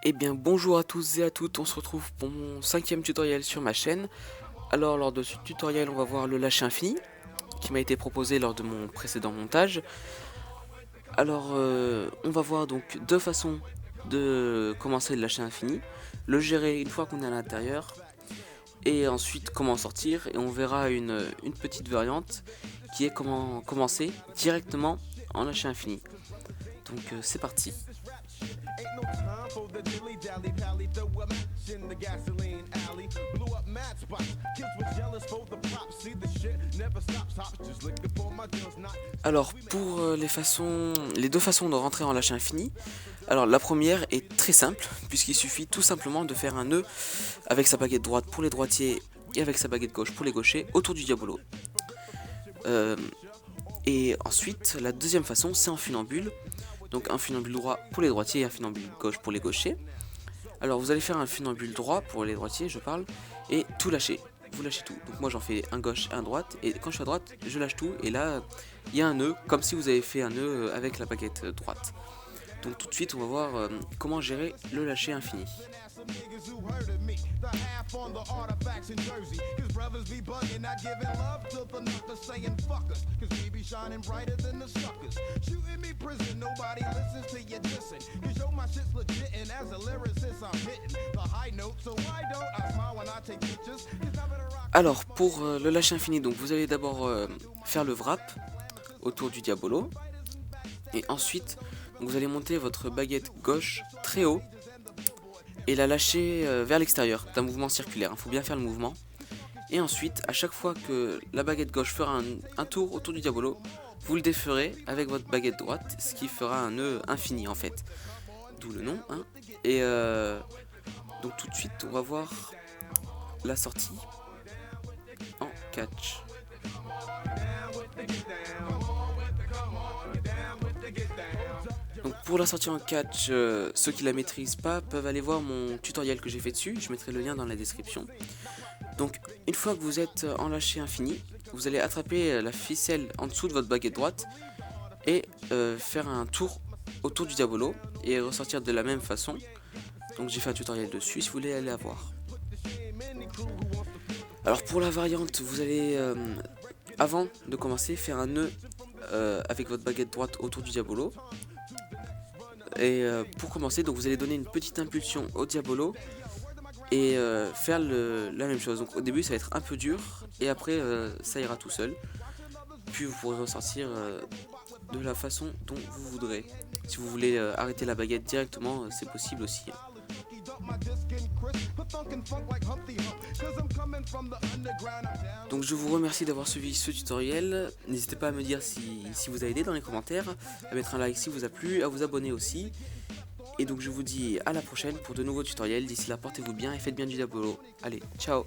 Eh bien bonjour à tous et à toutes, on se retrouve pour mon cinquième tutoriel sur ma chaîne. Alors lors de ce tutoriel on va voir le lâcher infini qui m'a été proposé lors de mon précédent montage. Alors on va voir donc deux façons de commencer le lâcher infini. Le gérer une fois qu'on est à l'intérieur et ensuite comment sortir, et on verra une petite variante qui est comment commencer directement en lâcher infini. Donc c'est parti. Ain't no time for the dilly dally pally. Throw a match in the gasoline alley. Blew up mad spots. Kids were jealous for the props. See the shit never stops. Hops just looking for my deals. Not. Alors pour les deux façons de rentrer en lâcher infini, alors la première est très simple puisqu'il suffit tout simplement de faire un nœud avec sa baguette droite pour les droitiers et avec sa baguette gauche pour les gauchers autour du diabolo. Euh, et ensuite la deuxième façon c'est en funambule, donc un funambule droit pour les droitiers et un funambule gauche pour les gauchers. Alors vous allez faire un funambule droit pour les droitiers je parle et tout lâcher. Vous lâchez tout. Donc moi j'en fais un gauche et un droite, et quand je suis à droite je lâche tout, et là il y a un nœud comme si vous avez fait un nœud avec la baguette droite. Donc tout de suite on va voir comment gérer le lâcher infini. Some niggas who heard of me. The half on the artifacts in Jersey. Cause brothers be bugging, not giving love to the knuckers, saying fuck us. Cause we be shining brighter than the suckers. Shooting me prison, nobody listens to you dissing. Cause yo, my shit's legit, and as a lyricist, I'm hitting the high note. So why don't I smile when I take pictures? Cause I'm gonna rock. Alors pour le lâcher infini, donc vous allez d'abord faire le wrap autour du diabolo, et ensuite donc, vous allez monter votre baguette gauche très haut et la lâcher vers l'extérieur d'un mouvement circulaire. Il faut bien faire le mouvement. Et ensuite, à chaque fois que la baguette gauche fera un tour autour du diabolo, vous le déferez avec votre baguette droite, ce qui fera un nœud infini en fait. D'où le nom. Hein. Et donc tout de suite, on va voir la sortie en catch. Donc pour la sortie en catch, ceux qui la maîtrisent pas peuvent aller voir mon tutoriel que j'ai fait dessus, je mettrai le lien dans la description. Donc une fois que vous êtes en lâcher infini, vous allez attraper la ficelle en dessous de votre baguette droite et faire un tour autour du diabolo et ressortir de la même façon. Donc j'ai fait un tutoriel dessus si vous voulez aller la voir. Alors pour la variante, vous allez avant de commencer faire un nœud avec votre baguette droite autour du diabolo. Et pour commencer, donc vous allez donner une petite impulsion au diabolo et faire la même chose. Donc au début ça va être un peu dur et après ça ira tout seul. Puis vous pourrez ressortir de la façon dont vous voudrez. Si vous voulez arrêter la baguette directement, c'est possible aussi. Donc je vous remercie d'avoir suivi ce tutoriel. N'hésitez pas à me dire si vous a aidé dans les commentaires, à mettre un like si vous a plu, à vous abonner aussi. Et donc je vous dis à la prochaine pour de nouveaux tutoriels. D'ici là, portez-vous bien et faites bien du diabolo. Allez, ciao!